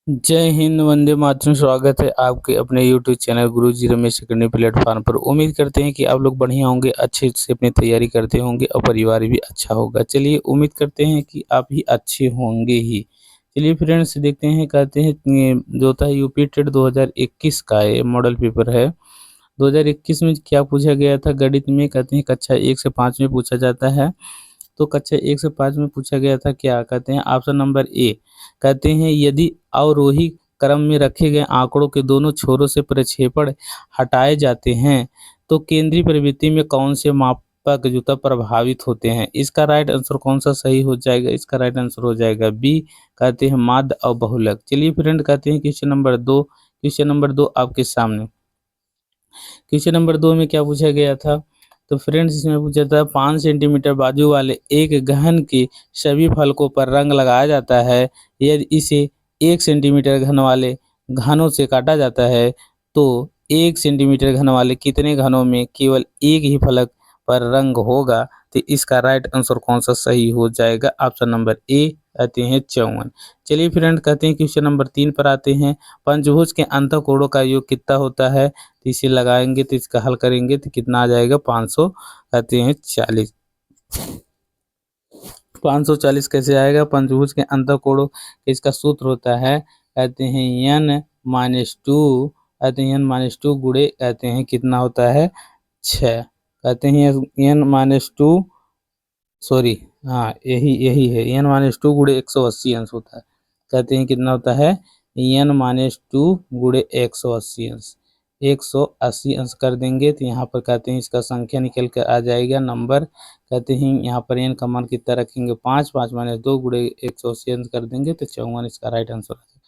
जय हिंद, वंदे मातरम। स्वागत है आपके अपने यूट्यूब चैनल गुरुजी रमेश अकेडमी प्लेटफॉर्म पर। उम्मीद करते हैं कि आप लोग बढ़िया होंगे, अच्छे से अपनी तैयारी करते होंगे और परिवार भी अच्छा होगा। चलिए, उम्मीद करते हैं कि आप भी अच्छे होंगे ही। चलिए फ्रेंड्स, देखते हैं, कहते हैं जो होता है यूपी टेट 2021 का ये मॉडल पेपर है। 2021 में क्या पूछा गया था गणित में, कहते हैं कक्षा 1 से 5 में पूछा जाता है। तो कक्षा 1 से 5 में पूछा गया था क्या, कहते हैं ऑप्शन नंबर ए, कहते हैं यदि अवरोही क्रम में रखे गए आंकड़ों के दोनों छोरों से प्रक्षेपण हटाए जाते हैं तो केंद्रीय प्रवृत्ति में कौन से मापक जुता प्रभावित होते हैं। इसका राइट आंसर कौन सा सही हो जाएगा? इसका राइट आंसर हो जाएगा बी, कहते हैं माध्य और बहुलक। चलिए फ्रेंड, कहते हैं क्वेश्चन नंबर 2 आपके सामने। क्वेश्चन नंबर 2 में क्या पूछा गया था? तो फ्रेंड्स, इसमें पूछा था 5 सेंटीमीटर बाजू वाले एक घन के सभी फलकों पर रंग लगाया जाता है। यदि इसे 1 सेंटीमीटर घन वाले घनों से काटा जाता है तो 1 सेंटीमीटर घन वाले कितने घनों में केवल एक ही फलक पर रंग होगा? तो इसका राइट आंसर कौन सा सही हो जाएगा? ऑप्शन नंबर ए, कहते हैं 54। चलिए फ्रेंड, कहते हैं क्वेश्चन नंबर 3 पर आते हैं। पंचभुज के अंतःकोणों का योग कितना होता है? तो इसे लगाएंगे तो इसका हल करेंगे तो कितना आ जाएगा? 500, कहते हैं 40। 540 कैसे आएगा? पंचभुज के अंतःकोणों, इसका सूत्र होता है, कहते हैं n-2, कहते हैं n-2 गुणे, कहते हैं कितना होता है? 6, कहते हैं n-2, सॉरी, हाँ यही है, n-2 गुणे 180 अंश होता है। कहते हैं कितना होता है? n-2 गुणे 180 अंश, 180 अंश कर देंगे तो यहाँ पर कहते हैं इसका संख्या निकल कर आ जाएगा नंबर। कहते हैं यहाँ पर n का मान कितना रखेंगे? 5, 5-2 गुणे 180 अंश कर देंगे तो 54 इसका राइट आंसर है।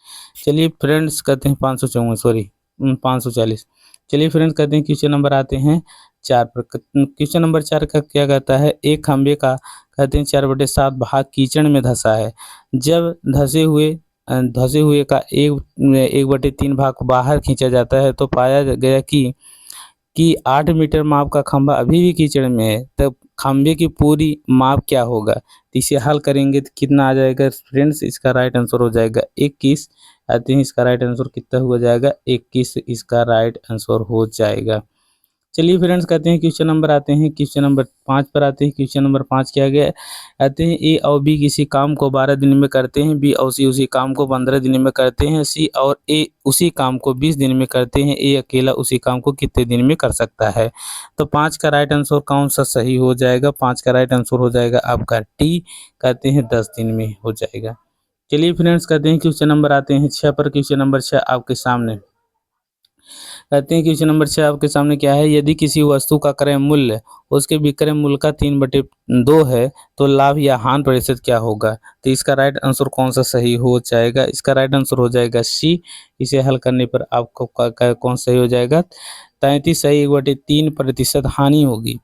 चलिए फ्रेंड्स, कहते हैं 554, सॉरी 540। चलिए फ्रेंड्स, कहते हैं क्वेश्चन नंबर आते हैं 4 पर। क्वेश्चन नंबर 4 का क्या कहता है? एक खंबे का, कहते हैं 4/7 भाग कीचड़ में धंसा है। जब धंसे हुए का 1/3 भाग बाहर खींचा जाता है तो पाया गया कि 8 मीटर माप का खंभा अभी भी कीचड़ में है, तब खंभे की पूरी माप क्या होगा? तो इसे हल करेंगे तो कितना आ जाएगा फ्रेंड्स? इसका राइट आंसर हो जाएगा 21। आते हैं इसका राइट आंसर कितना हो जाएगा? 21 इसका राइट आंसर हो जाएगा। चलिए फ्रेंड्स, कहते हैं क्वेश्चन नंबर आते हैं, क्वेश्चन नंबर 5 पर आते हैं। क्वेश्चन नंबर 5 क्या गया? कहते हैं ए और बी किसी काम को 12 दिन में करते हैं, बी और सी उसी काम को 15 दिन में करते हैं, सी और ए उसी काम को 20 दिन में करते हैं, ए अकेला उसी काम को कितने दिन में कर सकता है? तो 5 का राइट आंसर कौन सा सही हो जाएगा? 5 का राइट आंसर हो जाएगा आपका टी, कहते हैं 10 दिन में हो जाएगा। चलिए फ्रेंड्स, कहते हैं क्वेश्चन नंबर आते हैं 6 पर। क्वेश्चन नंबर 6 आपके सामने। कहते हैं क्वेश्चन नंबर 6 आपके सामने क्या है? यदि किसी वस्तु का क्रय मूल्य उसके विक्रय मूल्य का 3/2 है तो लाभ या हानि प्रतिशत क्या होगा? तो इसका राइट आंसर कौन सा सही हो जाएगा? इसका राइट आंसर हो जाएगा सी। इसे हल करने पर आपको कौन सही हो जाएगा? 33 सही, 1/3% हानि होगी।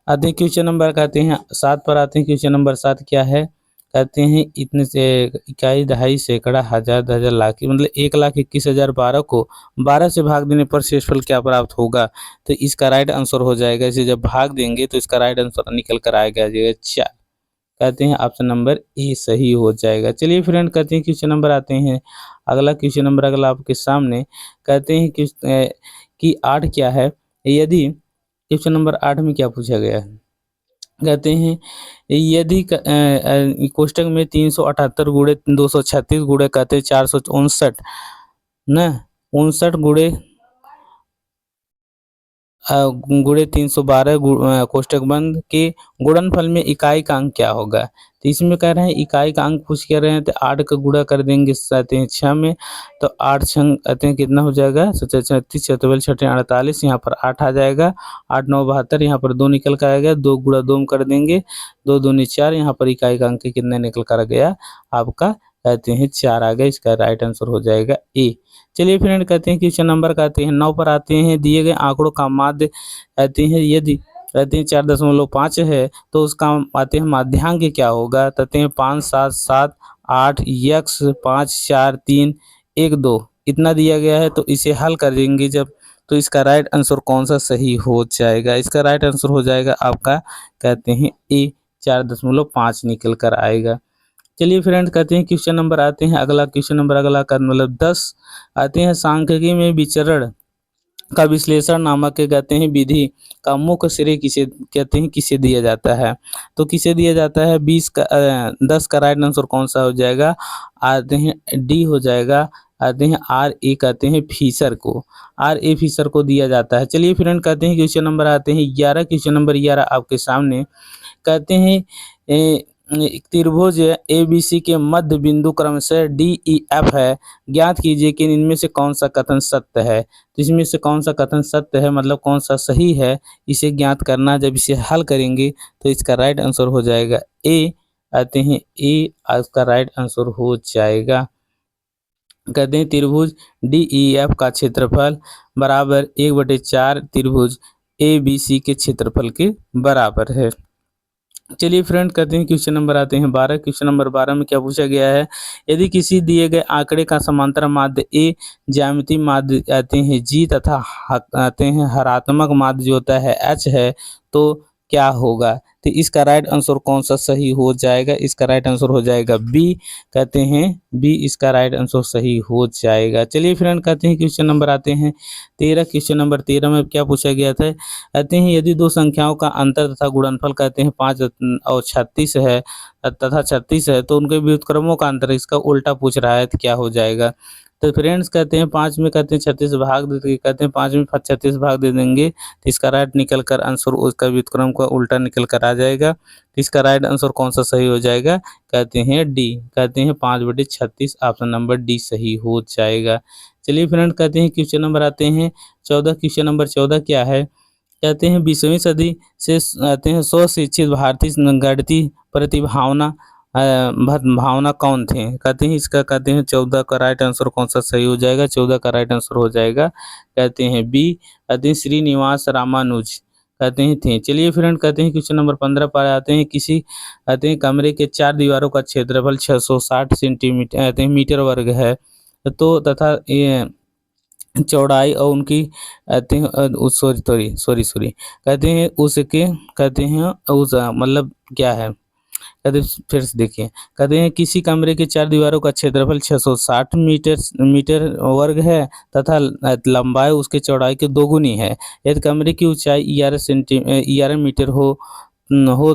आते क्वेश्चन नंबर, कहते हैं 7 पर आते हैं। क्वेश्चन नंबर 7 क्या है? कहते हैं इतने से इकाई, दहाई, सैकड़ा, हजार, दर्जन, लाख, मतलब 1,21,012 को 12 से भाग देने पर शेषफल क्या प्राप्त होगा? तो इसका राइट आंसर हो जाएगा, इसे जब भाग देंगे तो इसका राइट आंसर निकल कर आएगा 4, कहते हैं ऑप्शन नंबर ए सही हो जाएगा। चलिए फ्रेंड, कहते हैं क्वेश्चन नंबर आते हैं अगला। क्वेश्चन नंबर अगला आपके सामने, कहते हैं कि 8 क्या है? यदि क्वेश्चन नंबर 8 में क्या पूछा गया है? कहते हैं यदि कोष्टक में 378 गुणे 236 गुणे, कहते हैं 459 न 59 गुणे गुणे 312 कोष्टक बंद के गुणनफल में इकाई का अंक क्या होगा? तो इसमें कह रहे हैं इकाई का अंक पूछ कर रहे हैं तो 8 का गुणा कर देंगे, कहते हैं 6 में, तो 8 छंग कहते हैं कितना हो जाएगा? 36, 44, 48, यहाँ पर 8 आ जाएगा, 8 9 72, यहाँ पर 2 निकल कर आएगा, 2 गुणा 2 कर देंगे, 2 दूनी 4, यहाँ पर इकाई का अंक कितना निकल कर गया आपका? कहते हैं 4 आ गया, इसका राइट आंसर हो जाएगा ए। चलिए फ्रेंड, कहते हैं क्वेश्चन नंबर कहते हैं 9 पर आते हैं। दिए गए आंकड़ों का माध्य, कहते हैं यदि कहते हैं 4.5 है तो उसका आते हैं माध्यांक क्या होगा? कहते हैं 5 7 7 8 यक्स 5 4 3 1 2 इतना दिया गया है, तो इसे हल कर देंगे जब, तो इसका राइट आंसर कौन सा सही हो जाएगा? इसका राइट आंसर हो जाएगा आपका, कहते हैं ए, 4.5 निकल कर आएगा। चलिए फ्रेंड कहते हैं क्वेश्चन नंबर आते हैं अगला क्वेश्चन नंबर अगला का मतलब 10 आते हैं सांख्यिकी में विचरण का विश्लेषण नामक के कहते हैं विधि का मुख्य श्रेय किसे कहते हैं किसे दिया जाता है। तो किसे दिया जाता है 10 का राइट आंसर कौन सा हो जाएगा आते हैं डी हो जाएगा आते हैं आर ए कहते हैं फिशर को आर ए फिशर को दिया जाता है। चलिए फ्रेंड कहते हैं क्वेश्चन नंबर आते हैं 11 क्वेश्चन नंबर 11 आपके सामने कहते हैं एक त्रिभुज ए बी सी के मध्य बिंदु क्रमशः डी ई एफ है, ज्ञात कीजिए कि इनमें से कौन सा कथन सत्य है। तो इसमें से कौन सा कथन सत्य है मतलब कौन सा सही है इसे ज्ञात करना। जब इसे हल करेंगे तो इसका राइट आंसर हो जाएगा ए आते हैं ए इसका राइट आंसर हो जाएगा। कहते हैं त्रिभुज डी ई एफ का क्षेत्रफल बराबर 1/4 त्रिभुज ए बी सी के क्षेत्रफल के बराबर है। चलिए फ्रेंड कहते हैं क्वेश्चन नंबर आते हैं 12 क्वेश्चन नंबर 12 में क्या पूछा गया है यदि किसी दिए गए आंकड़े का समांतर माध्य ए ज्यामितीय माध्य आते हैं जी तथा आते हैं हरात्मक माध्य जो होता है एच है तो क्या होगा। तो इसका राइट आंसर कौन सा सही हो जाएगा इसका राइट आंसर हो जाएगा बी कहते हैं बी इसका राइट आंसर सही हो जाएगा। चलिए फ्रेंड कहते हैं क्वेश्चन नंबर आते हैं 13 क्वेश्चन नंबर 13 में क्या पूछा गया था कहते हैं यदि दो संख्याओं का अंतर तथा गुणनफल कहते हैं 5 और 36 है तथा 36 है तो उनके व्युत्क्रमों का अंतर इसका उल्टा पूछ रहा है तो क्या हो जाएगा। तो फ्रेंड्स कहते हैं 5 में कहते हैं 36 भाग दे कहते हैं 5 में 36 भाग दे देंगे तो इसका राइट निकल कर आंसर उसका व्युत्क्रम का उल्टा निकल कर आ जाएगा। तो इसका राइट आंसर कौन सा सही हो जाएगा कहते हैं डी कहते हैं 5/36 ऑप्शन नंबर डी सही हो जाएगा। चलिए फ्रेंड कहते हैं क्वेश्चन नंबर आते हैं 14 क्वेश्चन नंबर 14 क्या है कहते हैं 20वीं सदी से आते हैं स्वशिक्षित भारतीय गणितीय प्रतिभावना भावना कौन थे कहते हैं इसका कहते हैं 14 का राइट आंसर कौन सा सही हो जाएगा 14 का राइट आंसर हो जाएगा कहते हैं बी कहते हैं श्रीनिवास रामानुज कहते हैं थे। चलिए फ्रेंड कहते हैं क्वेश्चन नंबर 15 पर आते हैं किसी कहते हैं कमरे के 4 दीवारों का क्षेत्रफल 660 सेंटीमीटर कहते हैं मीटर वर्ग है तो तथा चौड़ाई और उनकी कहते हैं सॉरी कहते हैं उसके कहते हैं उस मतलब क्या है कहते फिर से देखिए कहते हैं किसी कमरे के 4 दीवारों का क्षेत्रफल 660 मीटर वर्ग है तथा लंबाई उसके चौड़ाई के दोगुनी है। यदि कमरे की ऊंचाई 11 मीटर हो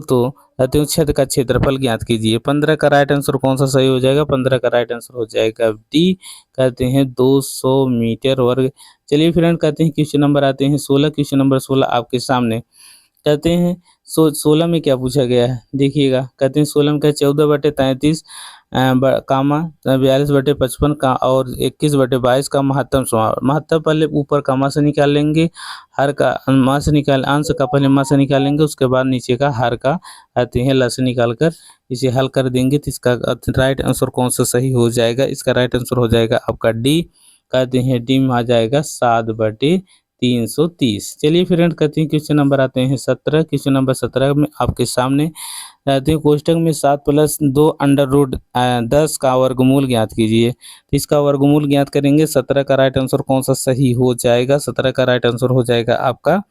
तो कहते हैं छत का क्षेत्रफल ज्ञात कीजिए। 15 का राइट आंसर कौन सा सही हो जाएगा 15 का राइट आंसर हो जाएगा डी कहते हैं 200 मीटर वर्ग। चलिए फ्रेंड कहते हैं क्वेश्चन नंबर आते हैं 16 क्वेश्चन नंबर 16 आपके सामने कहते हैं 16 में क्या पूछा गया है देखिएगा कहते हैं 16 में क्या 14/33 कामा 42/55 का और 21/22 का महत्तम पहले ऊपर का मा से निकाल लेंगे हर का मा से निकाल अंश का पहले मा से निकालेंगे उसके बाद नीचे का हर का आते हैं ल से निकाल कर इसे हल कर देंगे तो इसका राइट आंसर कौन सा सही हो जाएगा इसका राइट आंसर हो जाएगा आपका डी कहते हैं डी में आ जाएगा 7/330। चलिए फ्रेंड कहते हैं क्वेश्चन नंबर आते हैं 17 क्वेश्चन नंबर 17 में आपके सामने कहते हैं कोष्टक में 7 + 2 √10 का वर्गमूल ज्ञात कीजिए। तो इसका वर्गमूल ज्ञात करेंगे 17 का राइट आंसर कौन सा सही हो जाएगा 17 का राइट आंसर हो जाएगा आपका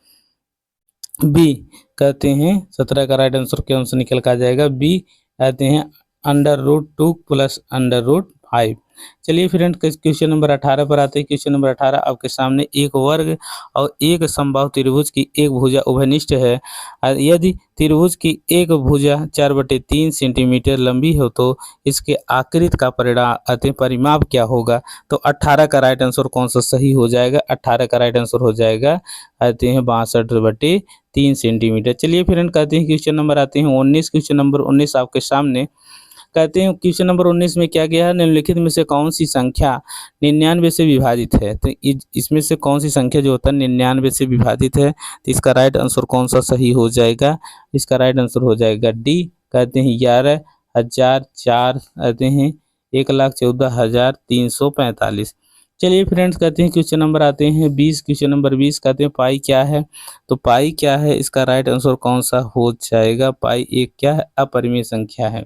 बी कहते हैं 17 का राइट आंसर कौन सा निकल कर आ जाएगा बी कहते हैं √2 + √5। चलिए फ्रेंड क्वेश्चन नंबर 18 पर आते हैं। क्वेश्चन नंबर 18 आपके सामने एक वर्ग और एक समबाहु त्रिभुज की एक भुजा उभयनिष्ठ है। यदि त्रिभुज की एक भुजा 4/3 सेंटीमीटर लंबी हो तो इसके आकृति का परिमाप क्या होगा। तो 18 का राइट आंसर कौन सा सही हो जाएगा 18 का राइट आंसर हो जाएगा आते हैं 62/3 सेंटीमीटर। चलिए फ्रेंड कहते हैं क्वेश्चन नंबर आते हैं 19 क्वेश्चन नंबर 19 आपके सामने कहते हैं क्वेश्चन नंबर 19 में क्या गया है निम्नलिखित में से कौन सी संख्या 99 से विभाजित है। तो इसमें से कौन सी संख्या जो होता है 99 से विभाजित है तो इसका राइट आंसर कौन सा सही हो जाएगा इसका राइट आंसर हो जाएगा डी कहते हैं 11,004 कहते हैं 1,14,345। चलिए फ्रेंड्स कहते हैं क्वेश्चन नंबर आते हैं 20 क्वेश्चन नंबर 20 कहते हैं पाई क्या है। तो पाई क्या है इसका राइट आंसर कौन सा हो जाएगा पाई एक क्या है अपरिमेय संख्या है।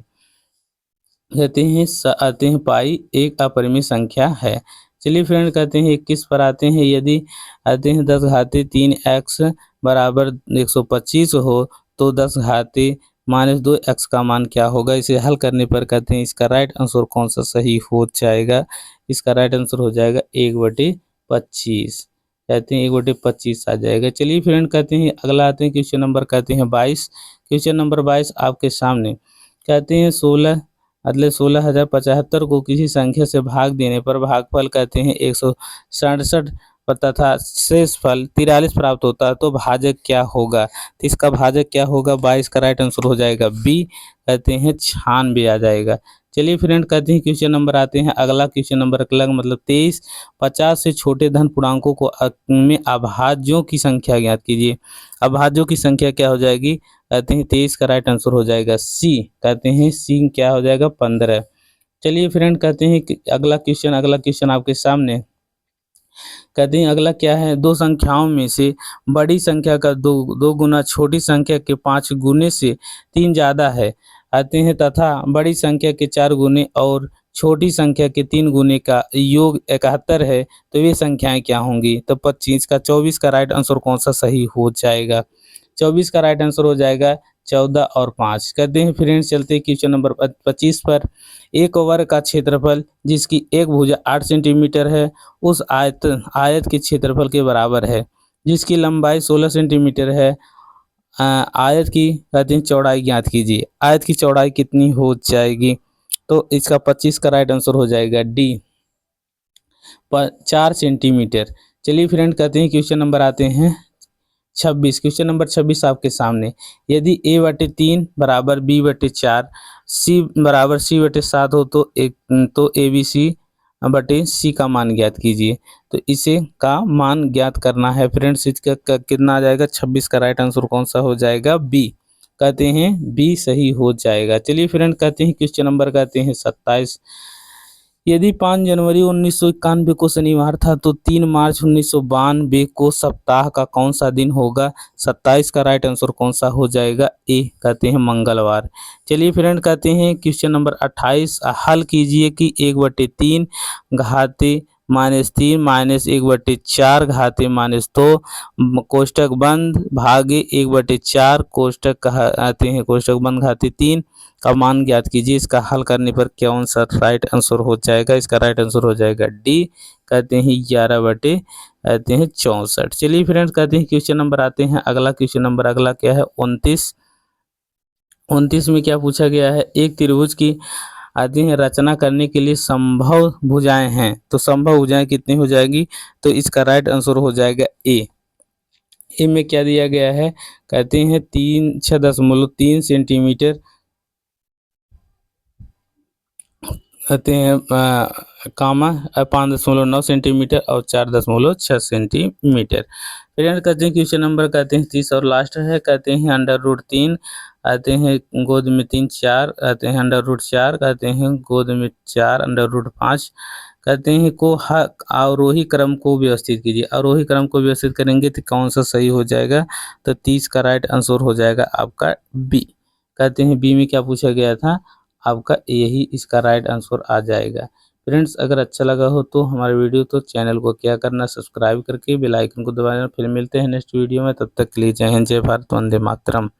कहते हैं आते हैं पाई एक अपरिमेय संख्या है। चलिए फ्रेंड कहते हैं 21 पर आते हैं यदि आते हैं 10 घाते 3x = 125 हो तो 10 घाते -2 x का मान क्या होगा। इसे हल करने पर कहते हैं इसका राइट आंसर कौन सा सही हो जाएगा। इसका राइट आंसर हो जाएगा 1/25। कहते हैं 1/25 आ जाएगा। चलिए फ्रेंड कहते हैं अगला आते हैं क्वेश्चन नंबर कहते हैं 22। क्वेश्चन नंबर 22 आपके सामने कहते हैं 16,075 को किसी संख्या से भाग देने पर भागफल कहते हैं 167 तथा शेष फल 43 प्राप्त होता है तो भाजक क्या होगा। तो इसका भाजक क्या होगा। 22 का राइट आंसर हो जाएगा बी, कहते हैं 96 आ जाएगा। चलिए फ्रेंड कहते हैं क्वेश्चन नंबर आते हैं अगला क्वेश्चन नंबर अगला मतलब 23। 50 से छोटे धन पूर्णांकों को में अभाज्यों की संख्या ज्ञात कीजिए। अभाज्यों की संख्या क्या हो जाएगी। कहते हैं 23 का राइट आंसर हो जाएगा सी, कहते हैं सी क्या हो जाएगा 15। चलिए फ्रेंड कहते हैं कि अगला क्वेश्चन आपके सामने कहते हैं अगला क्या है। दो संख्याओं में से बड़ी संख्या का दो गुना छोटी संख्या के 5 गुने से 3 ज़्यादा है आते हैं तथा बड़ी संख्या के 4 गुने और छोटी संख्या के 3 गुने का योग 71 है तो ये संख्याएं क्या होंगी। तो 25 का 24 का राइट आंसर कौन सा सही हो जाएगा। 24 का राइट आंसर हो जाएगा 14 और 5। कहते हैं फ्रेंड्स चलते हैं क्वेश्चन नंबर 25 पर। एक वर्ग का क्षेत्रफल जिसकी एक भुजा 8 सेंटीमीटर है उस आयत के क्षेत्रफल के बराबर है जिसकी लंबाई 16 सेंटीमीटर है। आयत की कहते हैं चौड़ाई ज्ञात कीजिए। आयत की चौड़ाई कितनी हो जाएगी। तो इसका 25 का राइट आंसर हो जाएगा डी 4 सेंटीमीटर। चलिए फ्रेंड कहते हैं क्वेश्चन नंबर आते हैं 26। क्वेश्चन नंबर 26 आपके सामने यदि a/3 बराबर b/4 c बराबर c/7 हो तो ABC/c का मान ज्ञात कीजिए। तो इसे का मान ज्ञात करना है फ्रेंड्स। इसका कितना आ जाएगा। 26 का राइट आंसर कौन सा हो जाएगा बी, कहते हैं बी सही हो जाएगा। चलिए फ्रेंड कहते हैं क्वेश्चन नंबर कहते हैं 27। यदि 5 जनवरी 1991 को शनिवार था तो 3 मार्च 1992 को सप्ताह का कौन सा दिन होगा। 27 का राइट आंसर कौन सा हो जाएगा। ए, कहते हैं मंगलवार। चलिए फ्रेंड कहते हैं क्वेश्चन नंबर 28 हल कीजिए कि 1/3 घाते -3 -1/4 घाते -2 कोष्टक बंद भागे 1/4 कोष्टक कहते हैं कोष्टक बंद घाते 3 का मान ज्ञात कीजिए। इसका हल करने पर कौन सा राइट आंसर हो जाएगा। इसका राइट आंसर हो जाएगा डी, कहते हैं 11/64। चलिए फ्रेंड्स कहते हैं क्वेश्चन नंबर आते हैं अगला क्वेश्चन नंबर अगला क्या है 29। 29 में क्या पूछा गया है। एक त्रिभुज की आते हैं रचना करने के लिए संभव भुजाएं हैं तो संभव भुजाएं कितनी हो जाएगी। तो इसका राइट आंसर हो जाएगा ए। ए में क्या दिया गया है। कहते हैं 6.3 सेंटीमीटर कहते हैं 5.9 सेंटीमीटर और 4.6 सेंटीमीटर। फिर कहते हैं क्वेश्चन नंबर कहते हैं 30 और लास्ट है। कहते हैं √3 आते हैं गोद में 3 4 आते हैं √4 कहते हैं गोद में 4 √5 कहते हैं को आरोही क्रम को व्यवस्थित कीजिए। आरोही क्रम को व्यवस्थित करेंगे तो कौन सा सही हो जाएगा। तो 30 का राइट आंसर हो जाएगा आपका बी, कहते हैं बी में क्या पूछा गया था आपका यही इसका राइट आंसर आ जाएगा। फ्रेंड्स अगर अच्छा लगा हो तो हमारे वीडियो तो चैनल को क्या करना सब्सक्राइब करके बेल आइकन को दबाना। फिर मिलते हैं नेक्स्ट वीडियो में, तब तक के लिए जय हिंद जय भारत वंदे मातरम।